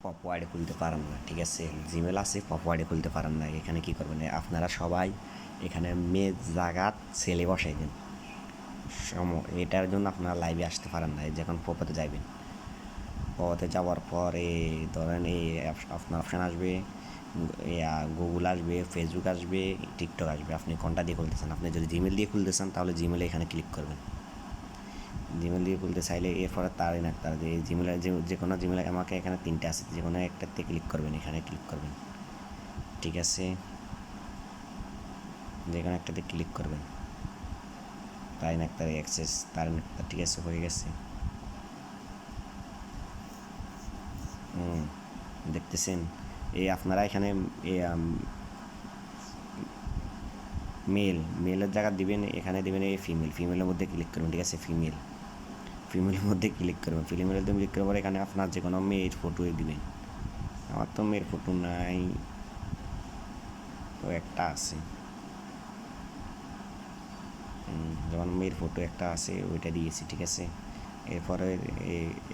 পপো ID খুলতে পারেন না, ঠিক আছে? জিমেল আছে, পপো আইডি খুলতে পারেন না। এখানে কি করবেন, আপনারা সবাই এখানে মেয়ে জাগাত ছেলে বসাই দেন। এটার জন্য আপনারা লাইভে আসতে পারেন না। যখন পপোতে যাবেন, পপোতে যাওয়ার পর ধরেন আপনার অপশান আসবে, গুগল আসবে, ফেসবুক আসবে, টিকটক আসবে। আপনি কোনটা দিয়ে খুলতেছেন? আপনি যদি জিমেল দিয়ে খুলতেছেন তাহলে জিমেলে এখানে ক্লিক করবেন। জিমেল দিয়ে খুলতে চাইলে এরপরে তারই না তার যে জিমেলের যে কোনো জিমেল, আমাকে এখানে তিনটে আছে, যে কোনো একটাতে ক্লিক করবেন, এখানে ক্লিক করবেন, ঠিক আছে? যে কোনো একটাতে ক্লিক করবেন, তাই না তার অ্যাক্সেস, তার না, ঠিক আছে, হয়ে গেছে। দেখতেছেন আপনারা এখানে মেলের জায়গা দিবেন, এখানে দেবেন ফিমেলের মধ্যে ক্লিক করবেন, ঠিক আছে? ফিমেলের মধ্যে ক্লিক করবেন, ফিমেলের মধ্যে ক্লিক করার পর এখানে আপনার যে কোনো মেয়ের ফটোই দিবেন। আমার তো মেয়ের ফটো নাই, তো একটা আছে, যেমন মেয়ের ফটো একটা আছে, ওইটা দিয়েছি, ঠিক আছে? এরপরে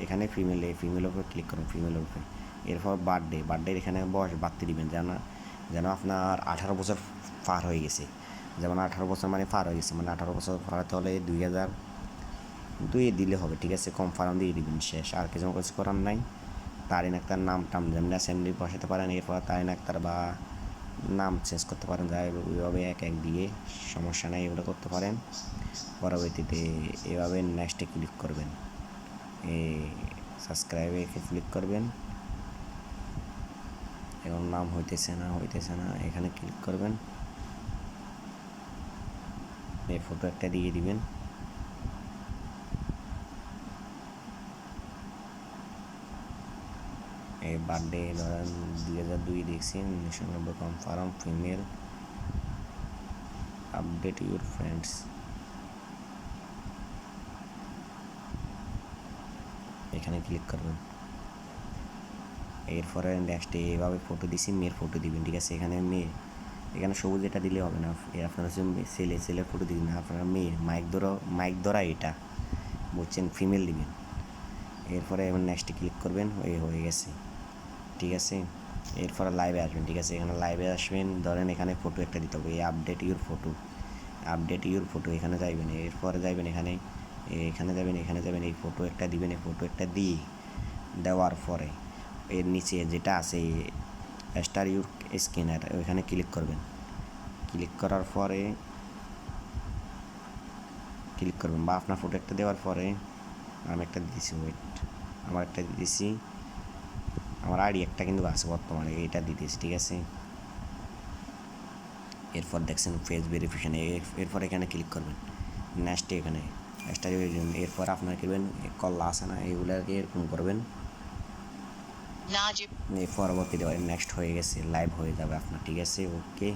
এখানে ফিমেলের উপরে ক্লিক করুন, ফিমেলের উপরে। এরপর বার্থডে এখানে বয়স বাড়তে দিবেন, যেন আপনার 18 বছর পার হয়ে গেছে। যেমন 18 বছর মানে পার হয়ে গেছে, মানে 18 বছর পারাতে হলে 2002 দিলে হবে, ঠিক আছে? কনফার্ম দিয়ে দিবেন, শেষ। আর কিছু কিছু করার নাই। তারিন আক্তার নাম টাম যেমনি সেমনি বসাতে পারেন। এরপর তারিন আক্তার বা নাম চেঞ্জ করতে পারেন, যাই ওইভাবে এক এক দিয়ে সমস্যা নেই, এগুলো করতে পারেন। পরবর্তীতে এভাবে নেক্সটে ক্লিক করবেন, সাবস্ক্রাইবে ক্লিক করবেন। এখন নাম হইতেছে না, এখানে ক্লিক করবেন, এই ফটো একটা দিয়ে দিবেন। এই বার্থডে ধরেন 2002 দেখছি, 1990, confirm female, update your friends, এখানে ক্লিক করবেন। এরপরে নেক্সটে এইভাবে ফটো দিছি, মেয়ের ফটো দিবেন, ঠিক আছে? এখানে সবুজ এটা দিলে হবে না, আপনারা হচ্ছে ছেলের ফটো দিবেন না, আপনারা মেয়ে মাইক ধরা এটা বলছেন, ফিমেল দিবেন। এরপরে এবার নেক্সটে ক্লিক করবেন, হয়ে গেছে, ঠিক আছে? এরপরে লাইভে আসবেন, ঠিক আছে? এখানে লাইভে আসবেন, ধরেন এখানে ফটো একটা দিতে হবে, এই আপডেট ইউর ফটো, এখানে যাইবেন। এরপরে যাইবেন এখানে যাবেন, এই ফটো একটা দিবেন, এই ফটো একটা দেওয়ার পরে এর নিচে যেটা আছে স্টার ইউর স্ক্যানার, ওইখানে ক্লিক করবেন। ক্লিক করার পরে বা আপনার ফটো একটা দেওয়ার পরে আমি একটা দিয়েছি, আমার একটা দিয়েছি, আমার আইডি একটা কিন্তু আছে বর্তমানে, এইটা দিতেছি, ঠিক আছে? এরপর দেখছেন ফেস ভেরিফিকেশন, এরপর এখানে ক্লিক করবেন, নেক্সটে এখানে স্টার। এরপর আপনার করবেন কল আসে না, এগুলোকে এরকম করবেন। এই পরবর্তীতে নেক্সট হয়ে গেছে, লাইভ হয়ে যাবে আপনার, ঠিক আছে? ওকে।